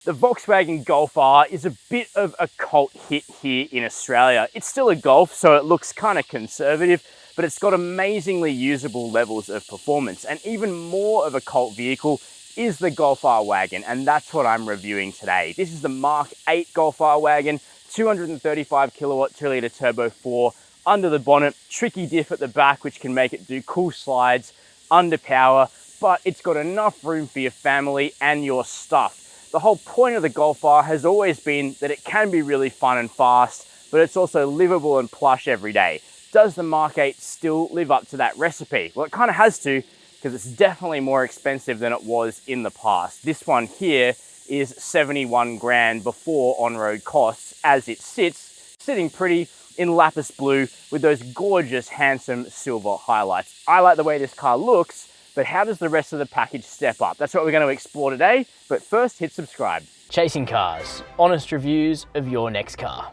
The Volkswagen Golf R is a bit of a cult hit here in Australia. It's still a Golf, so it looks kind of conservative, but it's got amazingly usable levels of performance. And even more of a cult vehicle is the Golf R Wagon, and that's what I'm reviewing today. This is the Mark 8 Golf R Wagon, 235 kilowatt 2-litre turbo 4 under the bonnet, tricky diff at the back, which can make it do cool slides under power, but it's got enough room for your family and your stuff. The whole point of the Golf R has always been that it can be really fun and fast, but it's also livable and plush every day. Does the Mark 8 still live up to that recipe? Well, it kind of has to, because it's definitely more expensive than it was in the past. This one here is 71 grand before on-road costs as it sits, sitting pretty in lapis blue with those gorgeous, handsome silver highlights. I like the way this car looks, but how does the rest of the package step up? That's what we're going to explore today, but first hit subscribe. Chasing cars, honest reviews of your next car.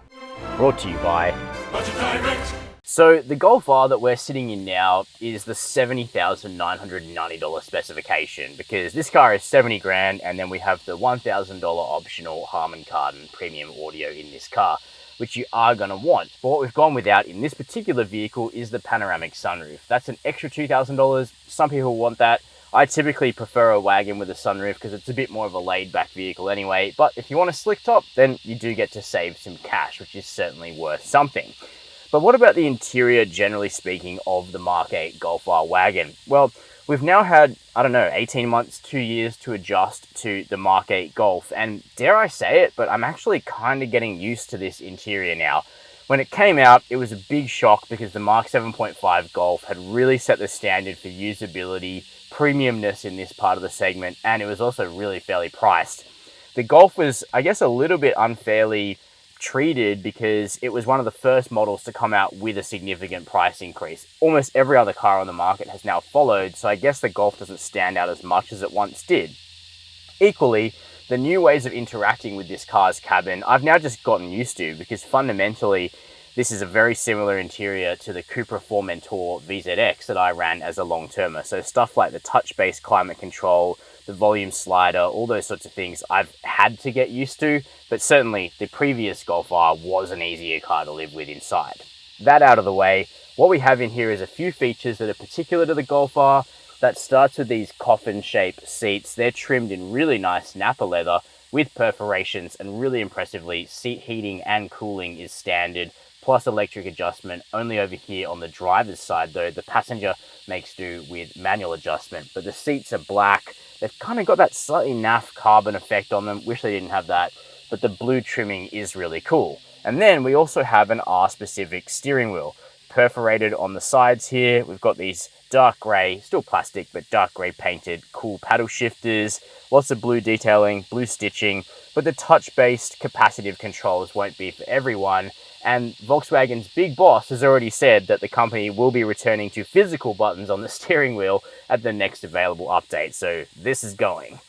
Brought to you by Budget Direct. So the Golf R that we're sitting in now is the $70,990 specification, because this car is 70 grand and then we have the $1,000 optional Harman Kardon premium audio in this car, which you are going to want. But what we've gone without in this particular vehicle is the panoramic sunroof. That's an extra $2,000. Some people want that. I typically prefer a wagon with a sunroof because it's a bit more of a laid-back vehicle anyway. But if you want a slick top, then you do get to save some cash, which is certainly worth something. But what about the interior, generally speaking, of the Mark 8 Golf R wagon? Well, we've now had, 18 months, 2 years to adjust to the Mark 8 Golf. And dare I say it, but I'm actually kind of getting used to this interior now. When it came out, it was a big shock because the Mark 7.5 Golf had really set the standard for usability, premiumness in this part of the segment, and it was also really fairly priced. The Golf was, I guess, a little bit unfairly treated because it was one of the first models to come out with a significant price increase. Almost every other car on the market has now followed, so I guess the Golf doesn't stand out as much as it once did. Equally, the new ways of interacting with this car's cabin, I've now just gotten used to, because fundamentally, this is a very similar interior to the Cupra Formentor VZX that I ran as a long-termer. So stuff like the touch-based climate control, the volume slider, all those sorts of things I've had to get used to, but certainly the previous Golf R was an easier car to live with inside. That out of the way, what we have in here is a few features that are particular to the Golf R. That starts with these coffin-shaped seats. They're trimmed in really nice Napa leather with perforations, and really impressively, seat heating and cooling is standard, plus electric adjustment only over here on the driver's side, though the passenger makes do with manual adjustment. But the seats are black. They've kind of got that slightly naff carbon effect on them. Wish they didn't have that, but the blue trimming is really cool. And then we also have an R-specific steering wheel. Perforated on the sides here, we've got these dark grey, still plastic, but dark grey painted cool paddle shifters, lots of blue detailing, blue stitching, but the touch-based capacitive controls won't be for everyone. And Volkswagen's big boss has already said that the company will be returning to physical buttons on the steering wheel at the next available update, so this is going.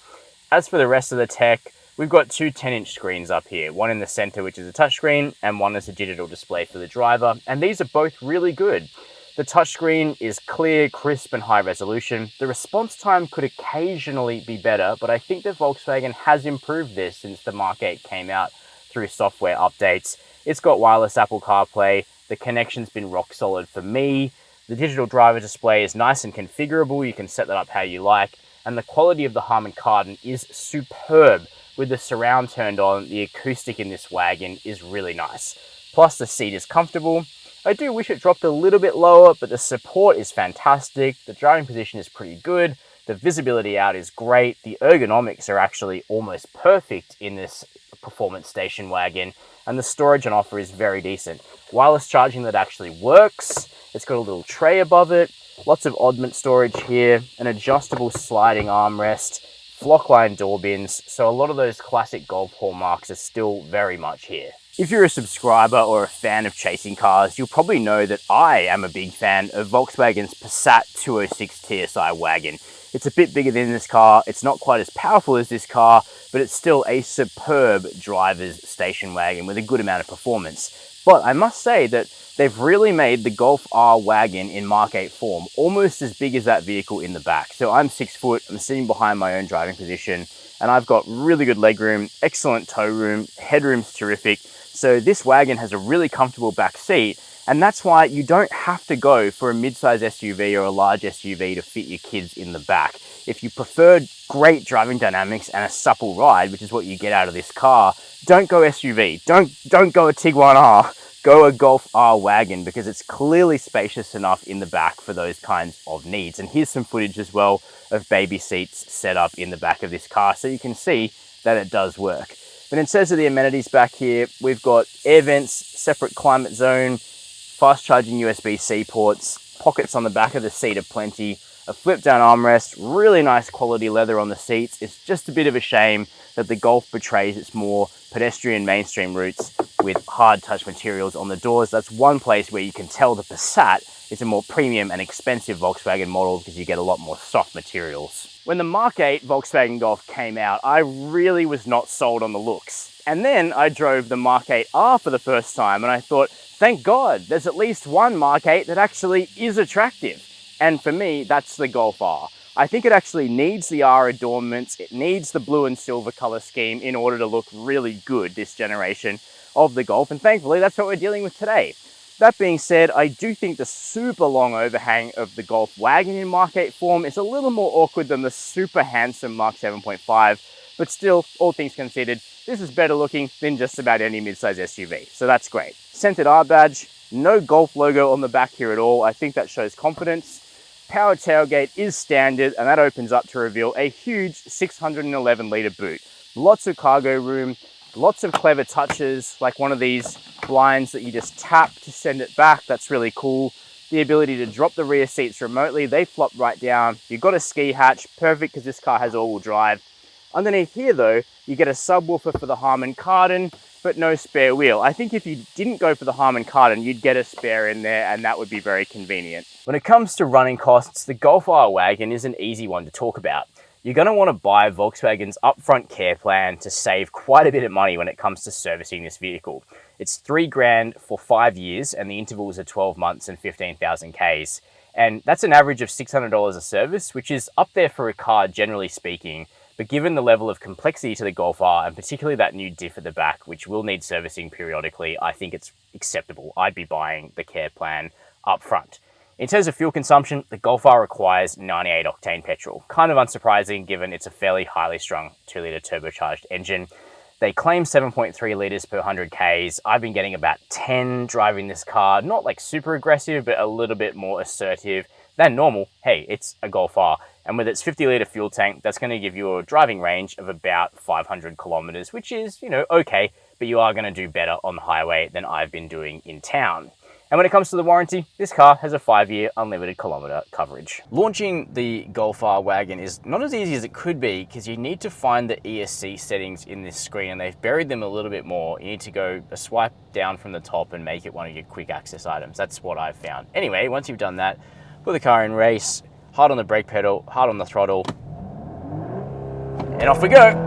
As for the rest of the tech, we've got two 10-inch screens up here, one in the center which is a touchscreen and one is a digital display for the driver, and these are both really good. The touchscreen is clear, crisp and high resolution. The response time could occasionally be better, but I think that Volkswagen has improved this since the Mark 8 came out through software updates. It's got wireless Apple CarPlay, the connection's been rock solid for me, the digital driver display is nice and configurable, you can set that up how you like, and the quality of the Harman Kardon is superb. With the surround turned on, the acoustic in this wagon is really nice. Plus the seat is comfortable. I do wish it dropped a little bit lower, but the support is fantastic, the driving position is pretty good, the visibility out is great, the ergonomics are actually almost perfect in this performance station wagon, and the storage on offer is very decent. Wireless charging that actually works, it's got a little tray above it, lots of oddment storage here, an adjustable sliding armrest, flockline door bins, so a lot of those classic Golf hallmarks are still very much here. If you're a subscriber or a fan of chasing cars, you'll probably know that I am a big fan of Volkswagen's Passat 206 TSI wagon. It's a bit bigger than this car, it's not quite as powerful as this car, but it's still a superb driver's station wagon with a good amount of performance. But I must say that they've really made the Golf R wagon in Mark 8 form almost as big as that vehicle in the back. So I'm 6 foot, I'm sitting behind my own driving position, and I've got really good legroom, excellent tow room, headroom's terrific. So this wagon has a really comfortable back seat, and that's why you don't have to go for a mid-size SUV or a large SUV to fit your kids in the back. If you prefer great driving dynamics and a supple ride, which is what you get out of this car, don't go SUV. Don't go a Tiguan R. Go a Golf R wagon, because it's clearly spacious enough in the back for those kinds of needs. And here's some footage as well of baby seats set up in the back of this car, so you can see that it does work. But in terms of the amenities back here, we've got air vents, separate climate zone, fast charging USB-C ports, pockets on the back of the seat aplenty, a flip down armrest, really nice quality leather on the seats. It's just a bit of a shame that the Golf betrays its more pedestrian mainstream roots with hard touch materials on the doors. That's one place where you can tell the Passat is a more premium and expensive Volkswagen model, because you get a lot more soft materials. When the Mark 8 Volkswagen Golf came out, I really was not sold on the looks. And then I drove the Mark 8 R for the first time, and I thought, thank God, there's at least one Mark 8 that actually is attractive. And for me, that's the Golf R. I think it actually needs the R adornments, it needs the blue and silver color scheme in order to look really good, this generation of the Golf, and thankfully that's what we're dealing with today. That being said, I do think the super long overhang of the Golf wagon in Mark 8 form is a little more awkward than the super handsome Mark 7.5, but still, all things considered, this is better looking than just about any midsize SUV, so that's great. Centered R badge, no Golf logo on the back here at all. I think that shows confidence. Power tailgate is standard, and that opens up to reveal a huge 611 litre boot. Lots of cargo room, lots of clever touches, like one of these blinds that you just tap to send it back. That's really cool. The ability to drop the rear seats remotely, they flop right down. You've got a ski hatch, perfect because this car has all-wheel drive. Underneath here though, you get a subwoofer for the Harman Kardon, but no spare wheel. I think if you didn't go for the Harman Kardon, you'd get a spare in there, and that would be very convenient. When it comes to running costs, the Golf R wagon is an easy one to talk about. You're going to want to buy Volkswagen's upfront care plan to save quite a bit of money when it comes to servicing this vehicle. It's $3,000 for 5 years, and the intervals are 12 months and 15,000 Ks. And that's an average of $600 a service, which is up there for a car generally speaking. But given the level of complexity to the Golf R, and particularly that new diff at the back, which will need servicing periodically, I think it's acceptable. I'd be buying the care plan up front. In terms of fuel consumption, the Golf R requires 98 octane petrol. Kind of unsurprising given it's a fairly highly strung 2-litre turbocharged engine. They claim 7.3 litres per 100 Ks. I've been getting about 10 driving this car. Not like super aggressive, but a little bit more assertive than normal. Hey, it's a Golf R. And with its 50-litre fuel tank, that's going to give you a driving range of about 500 kilometres, which is, okay, but you are going to do better on the highway than I've been doing in town. And when it comes to the warranty, this car has a 5-year unlimited kilometre coverage. Launching the Golf R wagon is not as easy as it could be, because you need to find the ESC settings in this screen, and they've buried them a little bit more. You need to go a swipe down from the top and make it one of your quick access items. That's what I've found. Anyway, once you've done that, put the car in race, hard on the brake pedal, hard on the throttle, and off we go.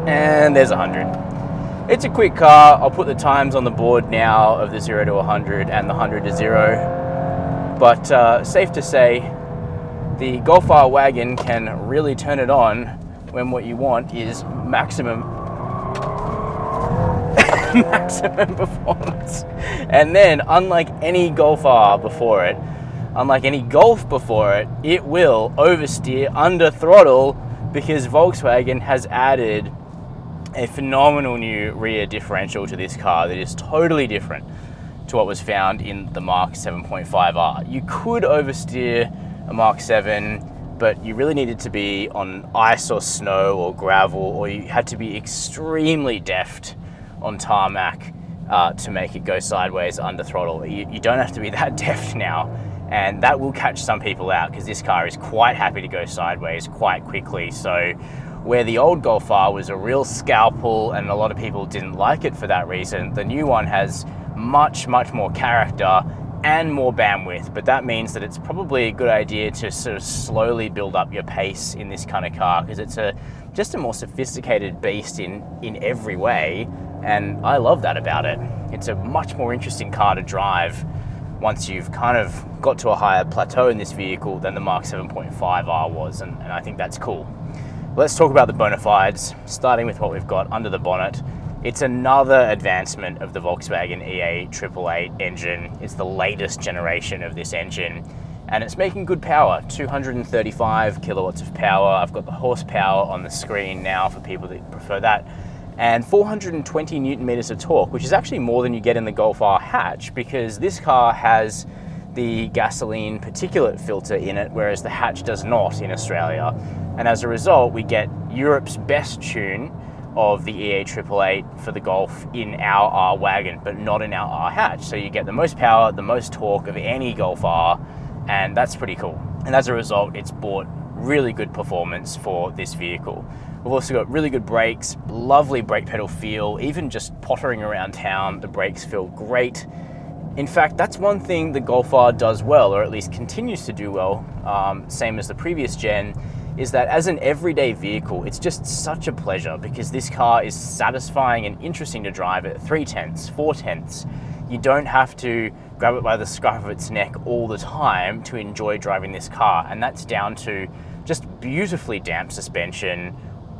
And there's 100. It's a quick car. I'll put the times on the board now of the 0 to 100 and the 100 to 0. But safe to say, the Golf R wagon can really turn it on when what you want is maximum performance. And then, unlike any Golf R before it, unlike any Golf before it, it will oversteer under throttle, because Volkswagen has added a phenomenal new rear differential to this car that is totally different to what was found in the Mark 7.5R. You could oversteer a Mark 7, but you really needed to be on ice or snow or gravel, or you had to be extremely deft on tarmac to make it go sideways under throttle. You don't have to be that deft now, and that will catch some people out, because this car is quite happy to go sideways quite quickly. So where the old Golf R was a real scalpel and a lot of people didn't like it for that reason, the new one has much more character and more bandwidth. But that means that it's probably a good idea to sort of slowly build up your pace in this kind of car, because it's just a more sophisticated beast in every way, and I love that about it. It's a much more interesting car to drive once you've kind of got to a higher plateau in this vehicle than the Mark 7.5R was, and I think that's cool. Let's talk about the bona fides, starting with what we've got under the bonnet. It's another advancement of the Volkswagen EA888 engine. It's the latest generation of this engine, and it's making good power, 235 kilowatts of power. I've got the horsepower on the screen now for people that prefer that, and 420 Newton meters of torque, which is actually more than you get in the Golf R hatch, because this car has the gasoline particulate filter in it, whereas the hatch does not in Australia. And as a result, we get Europe's best tune of the EA888 for the Golf in our R Wagon, but not in our R hatch. So you get the most power, the most torque of any Golf R, and that's pretty cool. And as a result, it's brought really good performance for this vehicle. We've also got really good brakes, lovely brake pedal feel. Even just pottering around town, the brakes feel great. In fact, that's one thing the Golf R does well, or at least continues to do well, same as the previous gen, is that as an everyday vehicle, it's just such a pleasure, because this car is satisfying and interesting to drive at 3/10, 4/10. You don't have to grab it by the scruff of its neck all the time to enjoy driving this car, and that's down to just beautifully damped suspension,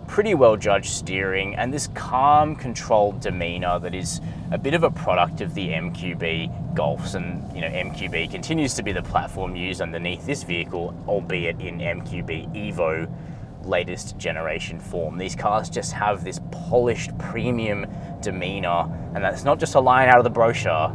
pretty well judged steering, and this calm, controlled demeanor that is a bit of a product of the MQB Golfs. And you know, MQB continues to be the platform used underneath this vehicle, albeit in MQB Evo latest generation form. These cars just have this polished premium demeanor, and that's not just a line out of the brochure.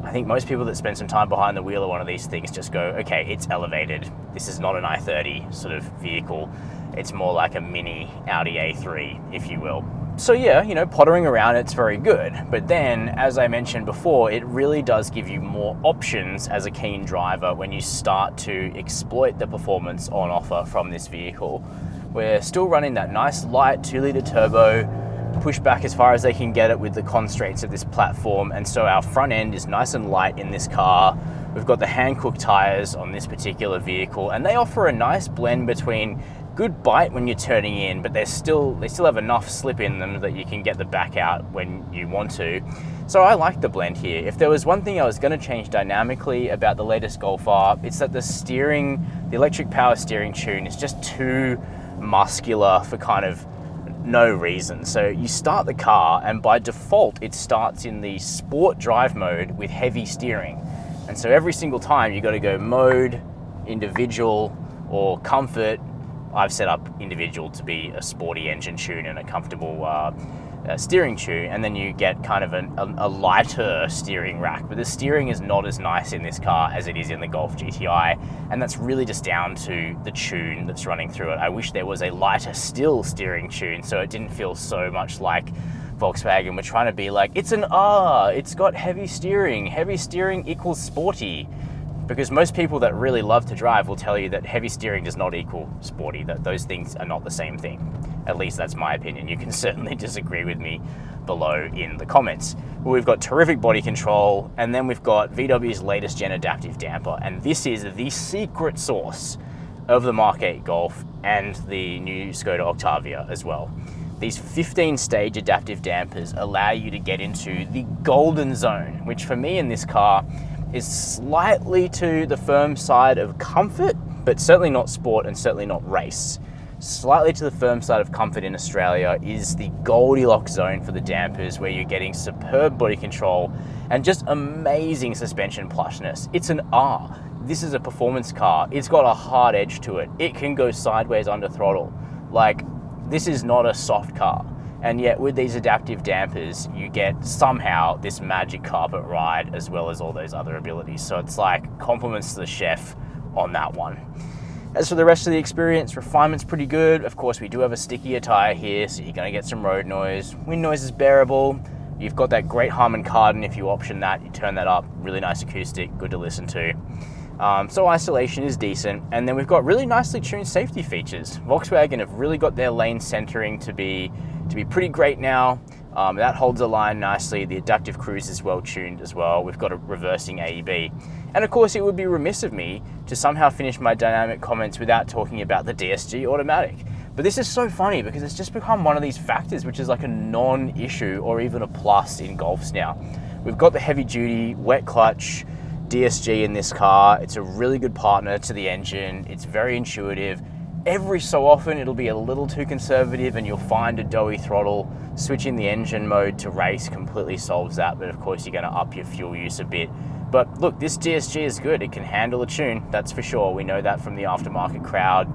I think most people that spend some time behind the wheel of one of these things just go, okay, it's elevated. This is not an i30 sort of vehicle. It's more like a mini Audi A3, if you will. So yeah, you know, pottering around, it's very good. But then, as I mentioned before, it really does give you more options as a keen driver when you start to exploit the performance on offer from this vehicle. We're still running that nice light 2-litre turbo, push back as far as they can get it with the constraints of this platform, and so our front end is nice and light in this car. We've got the hand-cooked tires on this particular vehicle, and they offer a nice blend between good bite when you're turning in, but they still have enough slip in them that you can get the back out when you want to. So I like the blend here. If there was one thing I was going to change dynamically about the latest Golf R, it's that the steering, the electric power steering tune is just too muscular for kind of no reason. So you start the car, and by default it starts in the sport drive mode with heavy steering, and so every single time you got to go mode, individual, or comfort. I've set up individual to be a sporty engine tune and a comfortable steering tune, and then you get kind of a lighter steering rack. But the steering is not as nice in this car as it is in the Golf GTI, and that's really just down to the tune that's running through it. I wish there was a lighter still steering tune, so it didn't feel so much like Volkswagen were trying to be like, it's an R, it's got heavy steering equals sporty. Because most people that really love to drive will tell you that heavy steering does not equal sporty, that those things are not the same thing. At least that's my opinion. You can certainly disagree with me below in the comments. But we've got terrific body control, and then we've got VW's latest gen adaptive damper, and this is the secret sauce of the Mark 8 Golf and the new Skoda Octavia as well. These 15-stage adaptive dampers allow you to get into the golden zone, which for me in this car is slightly to the firm side of comfort, but certainly not sport and certainly not race. Slightly to the firm side of comfort in Australia is the Goldilocks zone for the dampers, where you're getting superb body control and just amazing suspension plushness. It's an R. This is a performance car. It's got a hard edge to it. It can go sideways under throttle. Like, this is not a soft car. And yet with these adaptive dampers, you get somehow this magic carpet ride as well as all those other abilities. So it's like compliments to the chef on that one. As for the rest of the experience, refinement's pretty good. Of course, we do have a stickier tire here, so you're gonna get some road noise. Wind noise is bearable. You've got that great Harman Kardon if you option that, you turn that up, really nice acoustic, good to listen to. So isolation is decent, and then we've got really nicely tuned safety features. Volkswagen have really got their lane centering to be pretty great now. That holds the line nicely. The adaptive cruise is well tuned as well. We've got a reversing AEB. And of course, it would be remiss of me to somehow finish my dynamic comments without talking about the DSG automatic. But this is so funny because it's just become one of these factors which is like a non-issue or even a plus in Golfs now. We've got the heavy duty wet clutch, DSG in this car. It's a really good partner to the engine. It's very intuitive. Every so often it'll be a little too conservative and you'll find a doughy throttle. Switching the engine mode to race completely solves that, but of course you're going to up your fuel use a bit. But look, this DSG is good. It can handle a tune, that's for sure. We know that from the aftermarket crowd.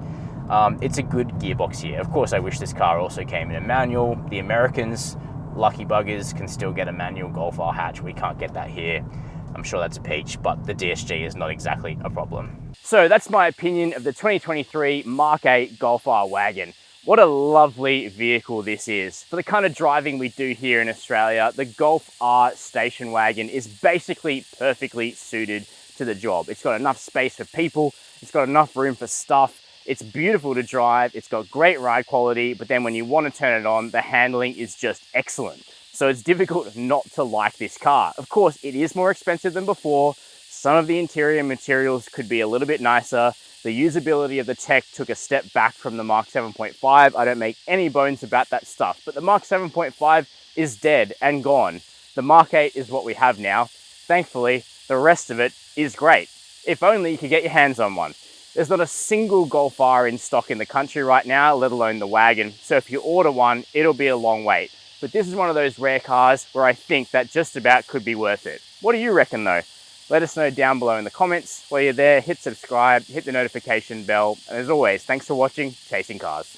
It's a good gearbox here. Of course, I wish this car also came in a manual. The Americans, lucky buggers, can still get a manual Golf R hatch. We can't get that here. I'm sure that's a peach, but the DSG is not exactly a problem. So that's my opinion of the 2023 Mark 8 Golf R Wagon. What a lovely vehicle this is. For the kind of driving we do here in Australia, the Golf R station wagon is basically perfectly suited to the job. It's got enough space for people, it's got enough room for stuff, it's beautiful to drive, it's got great ride quality, but then when you want to turn it on, the handling is just excellent. So it's difficult not to like this car. Of course, it is more expensive than before. Some of the interior materials could be a little bit nicer. The usability of the tech took a step back from the Mark 7.5. I don't make any bones about that stuff, but the Mark 7.5 is dead and gone. The Mark 8 is what we have now. Thankfully, the rest of it is great. If only you could get your hands on one. There's not a single Golf R in stock in the country right now, let alone the wagon. So if you order one, it'll be a long wait. But this is one of those rare cars where I think that just about could be worth it. What do you reckon though? Let us know down below in the comments. While you're there, hit subscribe, hit the notification bell. And as always, thanks for watching Chasing Cars.